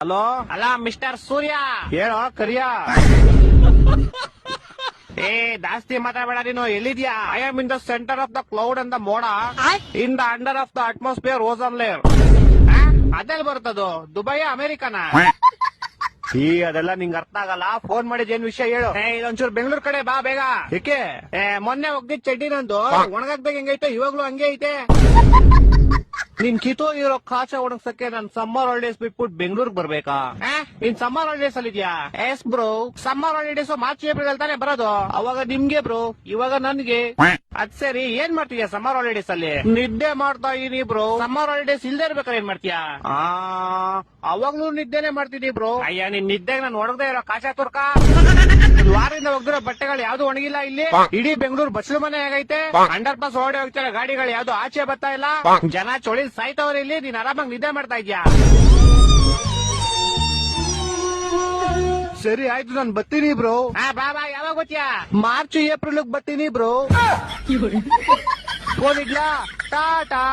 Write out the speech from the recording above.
Hello ಅಲ್ಲ mister ಸೂರ್ಯ. ಹೇಳೋ ಕರಿಯ. ಏ ಜಾಸ್ತಿ ಮಾತಾಡಬೇಡ ನೀನು. ಎಲ್ಲಿದ್ಯಾ? I am in the center of the cloud and the ಮೋಡ in the under of the atmosphere ozone layer. ಅದೆಲ್ಲ ಬರ್ತದು? ದುಬೈ ಅಮೆರಿಕನ? ಅದೆಲ್ಲ ನಿಂಗ್ ಅರ್ಥ ಆಗಲ್ಲ. ಫೋನ್ ಮಾಡಿದ್ ಏನ್ ವಿಷಯ ಹೇಳು. ಇದೊಂಚೂರು ಬೆಂಗಳೂರು ಕಡೆ ಬಾ ಬೇಗ. ಏಕೆ? ಮೊನ್ನೆ ಹೋಗ್ದಿದ್ ಚಡ್ಡಿ ನಂದು ಒಣಗಾಕ್ದಾಗ ಹೆಂಗೈತೆ ಇವಾಗ್ಲೂ ಹಂಗೆ ಐತೆ. ನಿನ್ ಕಿತೋ ಇರೋ ಕಾಚ ಒಣಗ್ಸಕ್ಕೆ ನಾನ್ ಸಮ್ಮರ್ ಹಾಲಿಡೇಸ್ ಬಿಟ್ಬಿಟ್ಟು ಬೆಂಗಳೂರಿಗೆ ಬರ್ಬೇಕಾ? ನೀನ್ ಸಮ್ಮರ್ ಹಾಲಿಡೇಸ್ ಅಲ್ಲಿ ಇದ್ಯಾ? S bro. Summer holidays March April ಅಲ್ಲಿ ತಾನೇ ಬರೋದು. ಅವಾಗ ನಿಮ್ಗೆ ಬ್ರೋ, ಇವಾಗ ನನ್ಗೆ. ಅದ್ ಸರಿ, ಏನ್ ಮಾಡ್ತೀಯ ಸಮ್ಮರ್ ಹಾಲಿಡೇಸ್ ಅಲ್ಲಿ? ನಿದ್ದೆ ಮಾಡ್ತಾ ಇದೀನಿ ಬ್ರೋ. ಸಮ್ಮರ್ ಹಾಲಿಡೇಸ್ ಇಲ್ದೇ ಇರ್ಬೇಕಾದ್ರೆ ಏನ್ ಮಾಡ್ತೀಯಾ? ಅವಾಗ್ಲೂ ನಿದ್ದೆನೆ ಮಾಡ್ತೀನಿ ಬ್ರೋ. ಅಯ್ಯ, ನಿನ್ ನಿದ್ದೆಗೆ ನಾನು ಒಣಗದೆ ಇರೋ ಕಾಚಾ ತುರ್ಕ. ವಾರದಿಂದ ಒಗ್ದಿರೋ ಬಟ್ಟೆಗಳು ಯಾವ್ದು ಒಣಗಿಲ್ಲ ಇಲ್ಲಿ. ಇಡೀ ಬೆಂಗಳೂರು ಬಸ್ಲು ಮನೆ ಆಗೈತೆ. ಅಂಡರ್ ಪಾಸ್ ಓಡಿ ಹೋಗ್ತಾರೆ ಗಾಡಿಗಳು, ಯಾವ್ದು ಆಚೆ ಬರ್ತಾ ಇಲ್ಲ. ಜನ ಚೊಳಿ ಸಾಯ್ತವ್ರೆ ಇಲ್ಲಿ. ನೀನ್ ಆರಾಮಾಗಿ ನಿದ್ದೆ ಮಾಡ್ತಾ ಇದ್ಯಾ? ಸರಿ ಆಯ್ತು, ನಾನ್ ಬರ್ತೀನಿ ಬ್ರೋ. ಬಾ ಬಾ. ಯಾವಾಗ ಗೊತ್ತ್ಯಾ? ಮಾರ್ಚ್ ಏಪ್ರಿಲ್ ಬರ್ತೀನಿ ಬ್ರೋ. ಫೋನ್ ಇಡ್ಲಾ? ಟಾಟಾ.